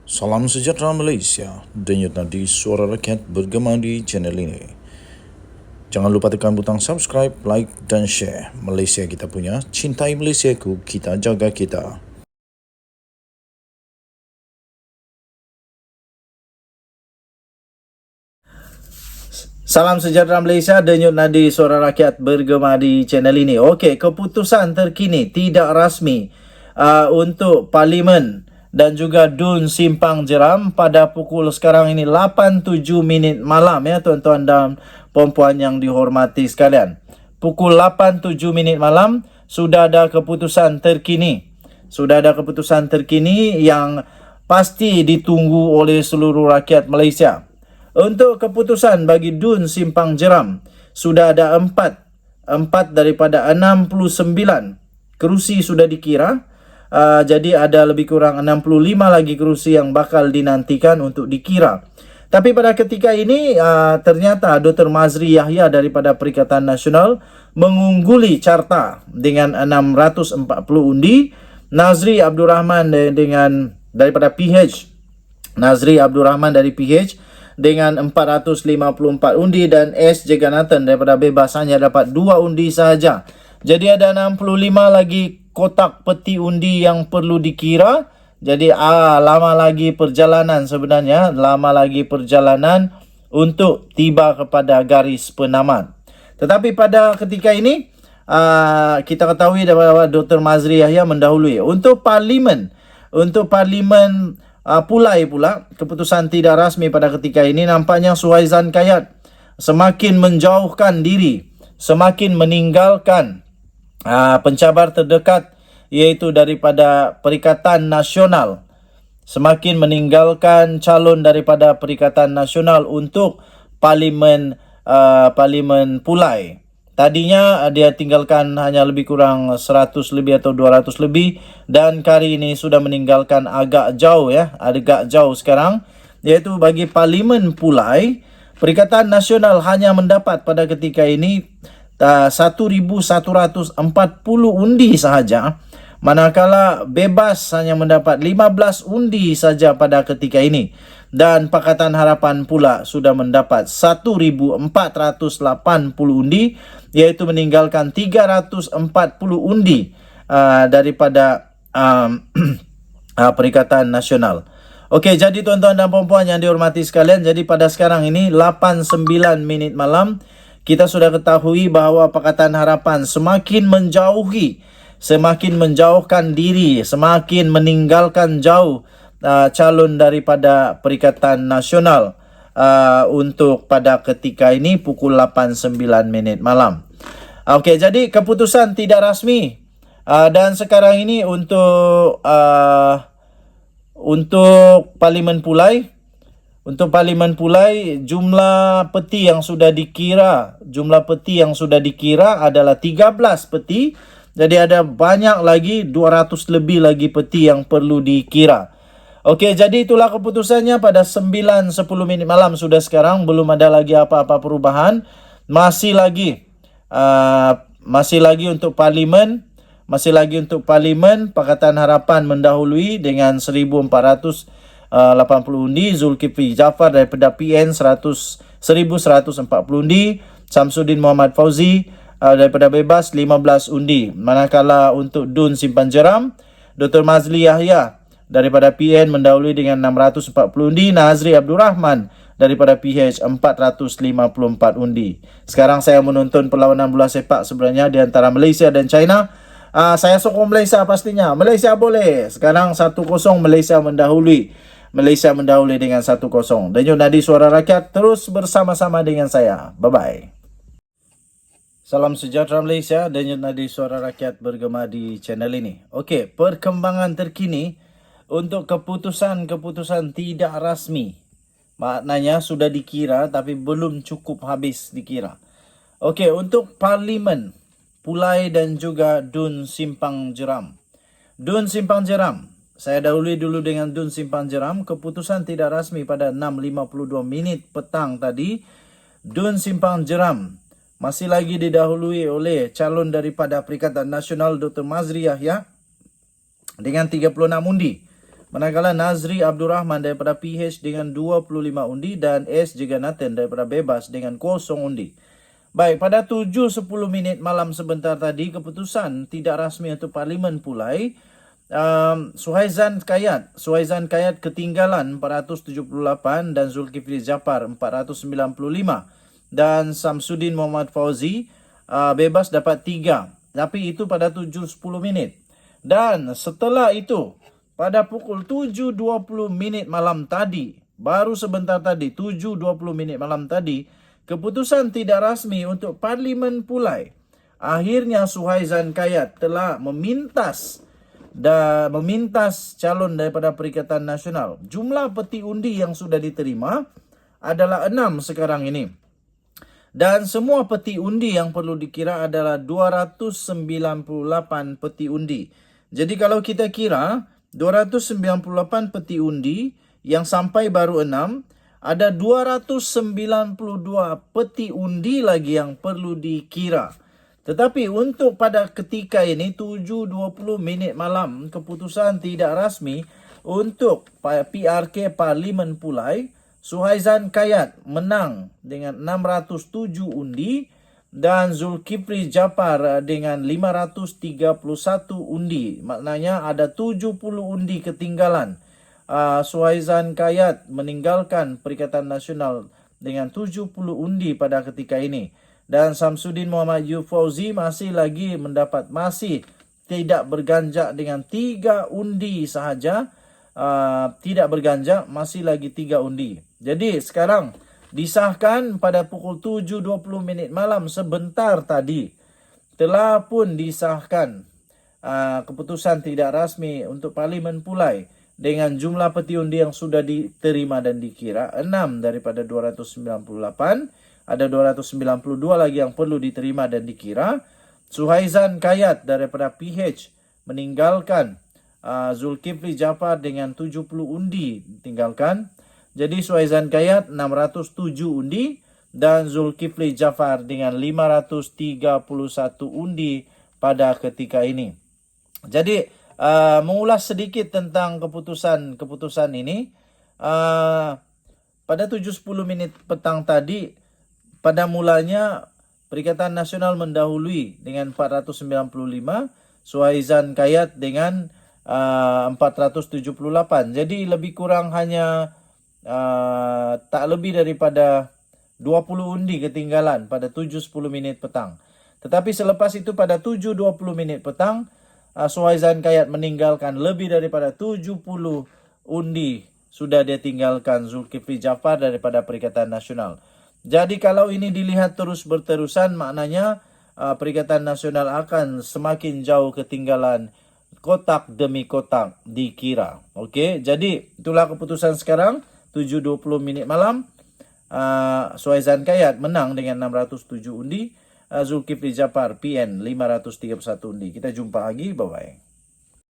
Salam sejahtera Malaysia, denyut nadi suara rakyat bergema di channel ini. Jangan lupa tekan butang subscribe, like dan share. Malaysia kita punya, cintai Malaysiaku, kita jaga kita. Salam sejahtera Malaysia, denyut nadi suara rakyat bergema di channel ini. Okey, keputusan terkini tidak rasmi untuk Parlimen dan juga DUN Simpang Jeram pada pukul sekarang ini 8.07 minit malam ya tuan-tuan dan puan-puan yang dihormati sekalian. Pukul 8.07 minit malam sudah ada keputusan terkini. Sudah ada keputusan terkini yang pasti ditunggu oleh seluruh rakyat Malaysia. Untuk keputusan bagi DUN Simpang Jeram, sudah ada 4 daripada 69 kerusi sudah dikira. Jadi ada lebih kurang 65 lagi kerusi yang bakal dinantikan untuk dikira. Tapi pada ketika ini ternyata Dr. Mazri Yahya daripada Perikatan Nasional mengungguli carta dengan 640 undi. Nazri Abdul Rahman daripada PH, Nazri Abdul Rahman dari PH dengan 454 undi dan S. Jagannathan daripada Bebas hanya dapat 2 undi sahaja. Jadi ada 65 lagi kotak peti undi yang perlu dikira. Jadi lama lagi perjalanan sebenarnya, lama lagi perjalanan untuk tiba kepada garis penamat. Tetapi pada ketika ini kita ketahui bahawa Dr. Mazri Yahya mendahului. Untuk Parlimen Pulai pula, keputusan tidak rasmi pada ketika ini nampaknya Suhaizan Kayat semakin menjauhkan diri, semakin meninggalkan pencabar terdekat iaitu daripada Perikatan Nasional, semakin meninggalkan calon daripada Perikatan Nasional untuk Parlimen Pulai. Tadinya dia tinggalkan hanya lebih kurang 100 lebih atau 200 lebih dan kali ini sudah meninggalkan agak jauh sekarang, iaitu bagi Parlimen Pulai, Perikatan Nasional hanya mendapat pada ketika ini 1,140 undi sahaja, manakala Bebas hanya mendapat 15 undi saja pada ketika ini. Dan Pakatan Harapan pula sudah mendapat 1,480 undi, iaitu meninggalkan 340 undi daripada Perikatan Nasional. Okey, jadi tuan-tuan dan puan-puan yang dihormati sekalian, jadi pada sekarang ini 8.09 minit malam, kita sudah ketahui bahawa Pakatan Harapan semakin menjauhkan diri, semakin meninggalkan jauh calon daripada Perikatan Nasional untuk pada ketika ini pukul 8.09 minit malam. Okey, jadi keputusan tidak rasmi dan sekarang ini untuk Parlimen Pulai, jumlah peti yang sudah dikira adalah 13 peti. Jadi ada banyak lagi, 200 lebih lagi peti yang perlu dikira. Okey, jadi itulah keputusannya pada 9.10 minit malam sudah sekarang. Belum ada lagi apa-apa perubahan. Masih lagi untuk Parlimen. Pakatan Harapan mendahului dengan 1,480 undi. Zulkifli Jaafar daripada PN 1,140 undi. Samsudin Muhammad Fauzi daripada Bebas 15 undi. Manakala untuk DUN Simpang Jeram, Dr. Mazli Yahya daripada PN mendahului dengan 640 undi. Nazri Abdul Rahman daripada PH 454 undi. Sekarang saya menonton perlawanan bola sepak sebenarnya di antara Malaysia dan China. Saya sokong Malaysia pastinya. Malaysia boleh. Sekarang 1-0 Malaysia mendahului dengan 1-0. Denyut nadi suara rakyat terus bersama-sama dengan saya. Bye-bye. Salam sejahtera Malaysia, denyut nadi suara rakyat bergema di channel ini. Okey, perkembangan terkini untuk keputusan tidak rasmi. Maknanya sudah dikira tapi belum cukup habis dikira. Okey, untuk Parlimen Pulai dan juga DUN Simpang Jeram. DUN Simpang Jeram, saya dahului dulu dengan DUN Simpang Jeram. Keputusan tidak rasmi pada 6.52 minit petang tadi. DUN Simpang Jeram masih lagi didahului oleh calon daripada Perikatan Nasional Dr. Mazri Yahya dengan 36 undi. Manakala Nazri Abdul Rahman daripada PH dengan 25 undi dan S juga Nathan daripada Bebas dengan 0 undi. Baik, pada 7.10 minit malam sebentar tadi, keputusan tidak rasmi untuk Parlimen Pulai, Suhaizan Kayat ketinggalan 478 dan Zulkifli Japar 495 dan Samsudin Muhammad Fauzi Bebas dapat 3. Tapi itu pada 7.10 minit. Dan setelah itu, pada pukul 7.20 minit malam tadi, baru sebentar tadi, 7.20 minit malam tadi, keputusan tidak rasmi untuk Parlimen Pulai. Akhirnya Suhaizan Kayat telah memintas calon daripada Perikatan Nasional. Jumlah peti undi yang sudah diterima adalah 6 sekarang ini. Dan semua peti undi yang perlu dikira adalah 298 peti undi. Jadi kalau kita kira 298 peti undi yang sampai baru 6, ada 292 peti undi lagi yang perlu dikira. Tetapi untuk pada ketika ini 7.20 minit malam, keputusan tidak rasmi untuk PRK Parlimen Pulai, Suhaizan Kayat menang dengan 607 undi dan Zulkifli Japar dengan 531 undi. Maknanya ada 70 undi ketinggalan. Suhaizan Kayat meninggalkan Perikatan Nasional dengan 70 undi pada ketika ini. Dan Samsudin Muhammad Fauzi masih tidak berganjak dengan 3 undi sahaja. Tidak berganjak, masih lagi 3 undi. Jadi sekarang disahkan pada pukul 7.20 minit malam sebentar tadi. Telah pun disahkan keputusan tidak rasmi untuk Parlimen Pulai. Dengan jumlah peti undi yang sudah diterima dan dikira 6 daripada 298, ada 292 lagi yang perlu diterima dan dikira. Suhaizan Kayat daripada PH meninggalkan Zulkifli Japar dengan 70 undi ditinggalkan. Jadi Suhaizan Kayat 607 undi dan Zulkifli Japar dengan 531 undi pada ketika ini. Jadi mengulas sedikit tentang keputusan ini. Pada 7.10 minit petang tadi, pada mulanya Perikatan Nasional mendahului dengan 495, Suhaizan Kayat dengan 478. Jadi lebih kurang hanya tak lebih daripada 20 undi ketinggalan pada 7.10 menit petang. Tetapi selepas itu pada 7.20 menit petang, Suhaizan Kayat meninggalkan lebih daripada 70 undi sudah dia tinggalkan Zulkifli Japar daripada Perikatan Nasional. Jadi kalau ini dilihat terus berterusan, maknanya Perikatan Nasional akan semakin jauh ketinggalan kotak demi kotak dikira. Okey, jadi itulah keputusan sekarang 7.20 minit malam. Suhaizan Kayat menang dengan 607 undi. Zulkifli Japar PN 531 undi. Kita jumpa lagi. Bye-bye.